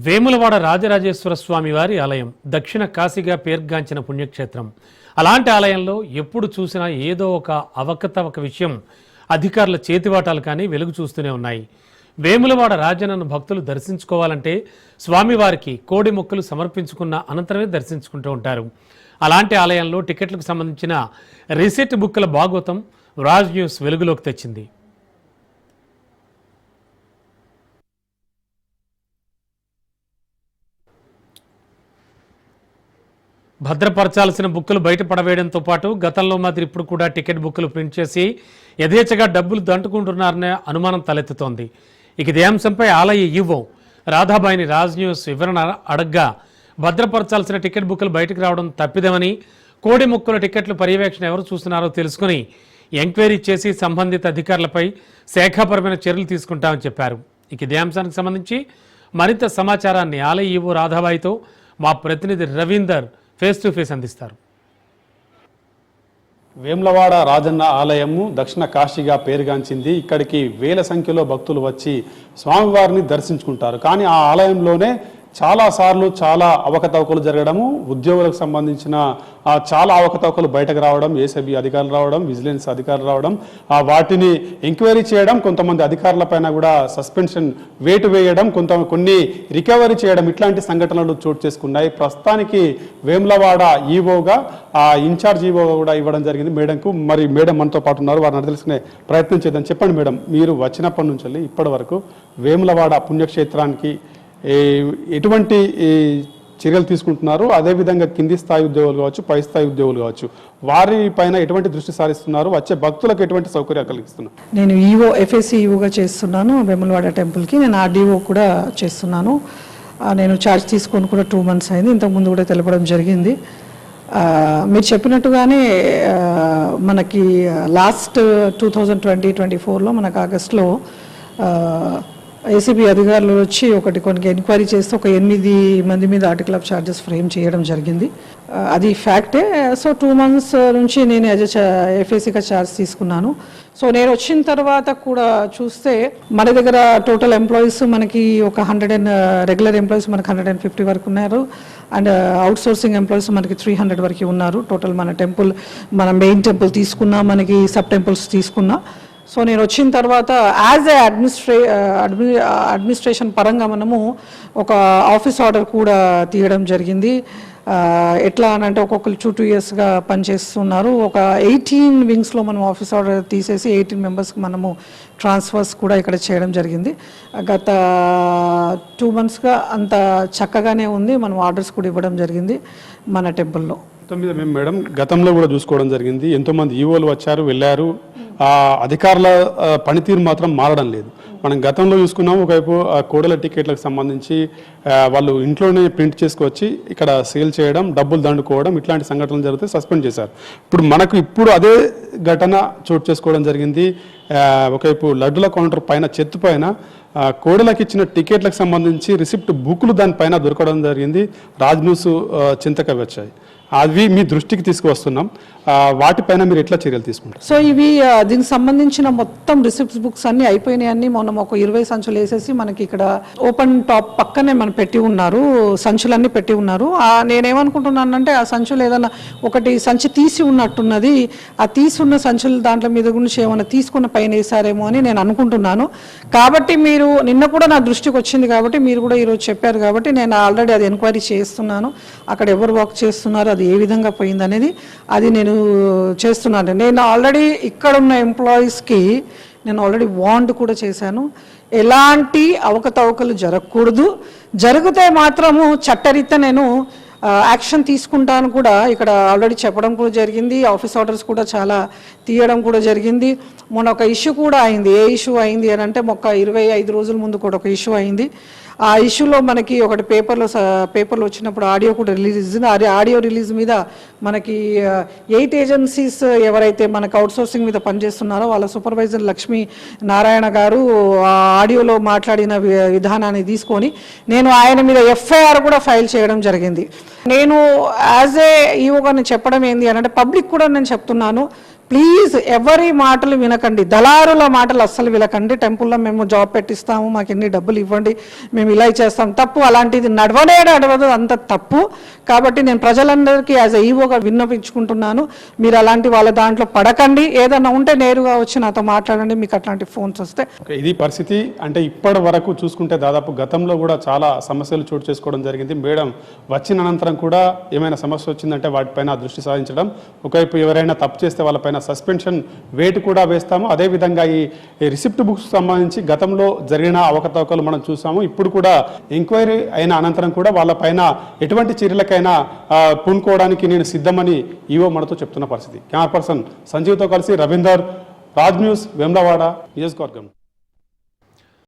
వేములవాడ రాజరాజేశ్వర స్వామి వారి ఆలయం దక్షిణ కాశీగా పేర్గాంచిన పుణ్యక్షేత్రం. అలాంటి ఆలయంలో ఎప్పుడు చూసినా ఏదో ఒక అవకతవక విషయం అధికారుల చేతివాటాలు కానీ వెలుగు చూస్తూనే ఉన్నాయి. వేములవాడ రాజన్నను భక్తులు దర్శించుకోవాలంటే స్వామివారికి కోడి మొక్కులు సమర్పించుకున్న అనంతరమే దర్శించుకుంటూ ఉంటారు. అలాంటి ఆలయంలో టికెట్లకు సంబంధించిన రిసిట్ బుక్కుల భాగవతం రాజ్ న్యూస్ వెలుగులోకి తెచ్చింది. భద్రపరచాల్సిన బుక్కులు బయట పడవేయడంతో పాటు గతంలో మాదిరి ఇప్పుడు కూడా టికెట్ బుక్కులు ప్రింట్ చేసి యథేచ్ఛగా డబ్బులు దంటుకుంటున్నారనే అనుమానం తలెత్తుతోంది. ఇదే అంశంపై ఆలయ ఈవో రాధాబాయిని రాజ్ న్యూస్ వివరణ అడగ్గా భద్రపరచాల్సిన టికెట్ బుక్కులు బయటకు రావడం తప్పిదమని, కోడి ముక్కుల టికెట్లు పర్యవేక్షణ ఎవరు చూస్తున్నారో తెలుసుకుని ఎంక్వైరీ చేసి సంబంధిత అధికారులపై శాఖాపరమైన చర్యలు తీసుకుంటామని చెప్పారు. ఇదే అంశానికి సంబంధించి మరింత సమాచారాన్ని ఆలయ ఈవో రాధాబాయితో మా ప్రతినిధి రవీందర్ ఫేస్ టు ఫేస్ అందిస్తారు. వేములవాడ రాజన్న ఆలయము దక్షిణ కాశీగా పేరుగాంచింది. ఇక్కడికి వేల సంఖ్యలో భక్తులు వచ్చి స్వామివారిని దర్శించుకుంటారు. కానీ ఆ ఆలయంలోనే చాలాసార్లు చాలా అవకతవకలు జరగడము, ఉద్యోగులకు సంబంధించిన చాలా అవకతవకలు బయటకు రావడం, ఏసీబీ అధికారులు రావడం, విజిలెన్స్ అధికారులు రావడం, వాటిని ఎంక్వైరీ చేయడం, కొంతమంది అధికారులపైన కూడా సస్పెన్షన్ వేటు వేయడం, కొన్ని రికవరీ చేయడం, ఇట్లాంటి సంఘటనలు చోటు చేసుకున్నాయి. ప్రస్తుతానికి వేములవాడ ఈవోగా ఇన్ఛార్జ్ ఈవోగా కూడా ఇవ్వడం జరిగింది మేడంకు. మరి మేడం మనతో పాటు ఉన్నారు, వారిని తెలుసుకునే ప్రయత్నం చేద్దాం. చెప్పండి మేడం, మీరు వచ్చినప్పటి నుంచి ఇప్పటి వరకు వేములవాడ పుణ్యక్షేత్రానికి ఎటువంటి చర్యలు తీసుకుంటున్నారు? అదేవిధంగా కింది స్థాయి ఉద్యోగులు కావచ్చు, పై స్థాయి ఉద్యోగులు కావచ్చు, వారి పైన ఎటువంటి దృష్టి సారిస్తున్నారు? వచ్చే భక్తులకు ఎటువంటి సౌకర్యాలు కలిగిస్తున్నారు? నేను ఈవో ఎఫ్ఎస్సి ఈవోగా చేస్తున్నాను వేములవాడ టెంపుల్కి. నేను ఆర్డీఓ కూడా చేస్తున్నాను. నేను ఛార్జ్ తీసుకొని కూడా 2 months అయింది. ఇంతకుముందు కూడా తెలపడం జరిగింది. మీరు చెప్పినట్టుగానే మనకి లాస్ట్ 2020-24లో మనకు ఆగస్టులో ఏసీబీ అధికారులు వచ్చి కొన్ని ఎంక్వైరీ చేస్తే ఒక 8 మంది మీద ఆర్టికల్ ఆఫ్ ఛార్జెస్ ఫ్రేమ్ చేయడం జరిగింది. అది ఫ్యాక్టే. సో 2 months నుంచి నేను ఎఫ్ఏసీగా ఛార్జ్ తీసుకున్నాను. సో నేను వచ్చిన తర్వాత కూడా చూస్తే మన దగ్గర టోటల్ ఎంప్లాయీస్ మనకి ఒక 100 రెగ్యులర్ ఎంప్లాయీస్ మనకి 150 వరకు ఉన్నారు. అండ్ అవుట్ సోర్సింగ్ ఎంప్లాయీస్ మనకి 300 వరకు ఉన్నారు. టోటల్ మన మెయిన్ టెంపుల్ తీసుకున్నా, మనకి సబ్ టెంపుల్స్ తీసుకున్నా. సో నేను వచ్చిన తర్వాత యాజ్ ఏ అడ్మినిస్ట్రేషన్ పరంగా మనము ఒక ఆఫీస్ ఆర్డర్ కూడా తీయడం జరిగింది. ఎట్లా అనంటే ఒక్కొక్కరు 2 yearsగా పనిచేస్తున్నారు. ఒక 18 వింగ్స్లో మనం ఆఫీస్ ఆర్డర్ తీసేసి 18 members మనము ట్రాన్స్ఫర్స్ కూడా ఇక్కడ చేయడం జరిగింది. గత 2 monthsగా అంత చక్కగానే ఉంది. మనం ఆర్డర్స్ కూడా ఇవ్వడం జరిగింది మన టెంపుల్లో. మేము మేడం గతంలో కూడా చూసుకోవడం జరిగింది. ఎంతోమంది ఈవోలు వచ్చారు, వెళ్ళారు. అధికారుల పనితీరు మాత్రం మారడం లేదు. మనం గతంలో చూసుకున్నాము, ఒకవైపు కోడల టికెట్లకు సంబంధించి వాళ్ళు ఇంట్లోనే ప్రింట్ చేసుకొచ్చి ఇక్కడ సేల్ చేయడం, డబ్బులు దండుకోవడం, ఇట్లాంటి సంఘటనలు జరిగితే సస్పెండ్ చేశారు. ఇప్పుడు అదే ఘటన చోటు చేసుకోవడం జరిగింది. ఒకవైపు లడ్డుల కౌంటర్ పైన చెత్త పైన కోడలకు ఇచ్చిన టికెట్లకు సంబంధించి రిసిప్ట్ బుక్లు దానిపైన దొరకడం జరిగింది. రాజ్ న్యూస్ చింతక వచ్చాయి. అవి మీ దృష్టికి తీసుకువస్తున్నాం. వాటిపైన మీరు ఎట్లా చర్యలు తీసుకుంటారు? సో ఇవి దీనికి సంబంధించిన మొత్తం రిసిప్ట్స్ బుక్స్ అన్ని అయిపోయినాయని మనం ఒక 20 సంచులు వేసేసి మనకి ఇక్కడ ఓపెన్ టాప్ పక్కనే మనం పెట్టి ఉన్నారు, సంచులన్నీ పెట్టి ఉన్నారు. నేనేమనుకుంటున్నానంటే ఆ సంచులు ఏదైనా ఒకటి సంచి తీసి ఉన్నట్టున్నది. ఆ తీసి ఉన్న సంచులు దాంట్లో మీద గురించి ఏమైనా తీసుకున్న పైన వేసారేమో అని నేను అనుకుంటున్నాను. కాబట్టి మీరు నిన్న కూడా నా దృష్టికి వచ్చింది కాబట్టి మీరు కూడా ఈరోజు చెప్పారు కాబట్టి నేను ఆల్రెడీ అది ఎంక్వైరీ చేస్తున్నాను. అక్కడ ఎవరు వర్క్ చేస్తున్నారు, అది ఏ విధంగా పోయింది అనేది అది నేను చేస్తున్నాను. నేను ఆల్రెడీ ఇక్కడ ఉన్న ఎంప్లాయీస్కి నేను ఆల్రెడీ వార్న్ కూడా చేశాను. ఎలాంటి అవకతవకలు జరగకూడదు. జరిగితే మాత్రము చట్టరీత్యా నేను యాక్షన్ తీసుకుంటాను కూడా ఇక్కడ ఆల్రెడీ చెప్పడం కూడా జరిగింది. ఆఫీస్ ఆర్డర్స్ కూడా చాలా తీయడం కూడా జరిగింది. మొన్న ఒక ఇష్యూ కూడా అయింది. ఏ ఇష్యూ అయింది అని అంటే 25 రోజుల ముందు కూడా ఒక ఇష్యూ అయింది. ఆ ఇష్యూలో మనకి ఒకటి పేపర్లో వచ్చినప్పుడు ఆడియో కూడా రిలీజ్ ఇచ్చింది. ఆడియో రిలీజ్ మీద మనకి 8 ఏజెన్సీస్ ఎవరైతే మనకు అవుట్సోర్సింగ్ మీద పనిచేస్తున్నారో వాళ్ళ సూపర్వైజర్ లక్ష్మీ నారాయణ గారు ఆ ఆడియోలో మాట్లాడిన విధానాన్ని తీసుకొని నేను ఆయన మీద ఎఫ్ఐఆర్ కూడా ఫైల్ చేయడం జరిగింది. నేను యాజ్ ఏ ఈవోగా నేను చెప్పడం ఏంది అని అంటే పబ్లిక్ కూడా నేను చెప్తున్నాను, ప్లీజ్ ఎవరి మాటలు వినకండి, దళారుల మాటలు అస్సలు వినకండి. టెంపుల్లో మేము జాబ్ పెట్టిస్తాము, మాకు ఎన్ని డబ్బులు ఇవ్వండి, మేము ఇలా చేస్తాం, తప్పు. అలాంటిది నడవదు, అంత తప్పు. కాబట్టి నేను ప్రజలందరికీ యాజ్ ఈవోగా విన్నపించుకుంటున్నాను, మీరు అలాంటి వాళ్ళ దాంట్లో పడకండి. ఏదైనా ఉంటే నేరుగా వచ్చి నాతో మాట్లాడండి, మీకు అట్లాంటి ఫోన్స్ వస్తే. ఇది పరిస్థితి. అంటే ఇప్పటి వరకు చూసుకుంటే దాదాపు గతంలో కూడా చాలా సమస్యలు చోటు చేసుకోవడం జరిగింది. మేడం వచ్చిన అనంతరం కూడా ఏమైనా సమస్య వచ్చిందంటే వాటిపైన దృష్టి సాధించడం, ఒకవైపు ఎవరైనా తప్పు చేస్తే వాళ్ళపైన సస్పెన్షన్ వేటు కూడా వేస్తాము. అదేవిధంగా ఈ రిసిప్ట్ బుక్స్ సంబంధించి గతంలో జరిగిన అవకతవకలు మనం చూసాము. ఇప్పుడు కూడా ఎంక్వైరీ అయిన అనంతరం కూడా వాళ్ళపైన ఎటువంటి చర్యలకైనా పూనుకోవడానికి నేను సిద్ధమని ఈవో మనతో చెప్తున్న పరిస్థితి. కెమెరా పర్సన్ సంజీవ్తో కలిసి రవీందర్, రాజ్ న్యూస్, వేములవాడ నియోజకవర్గం.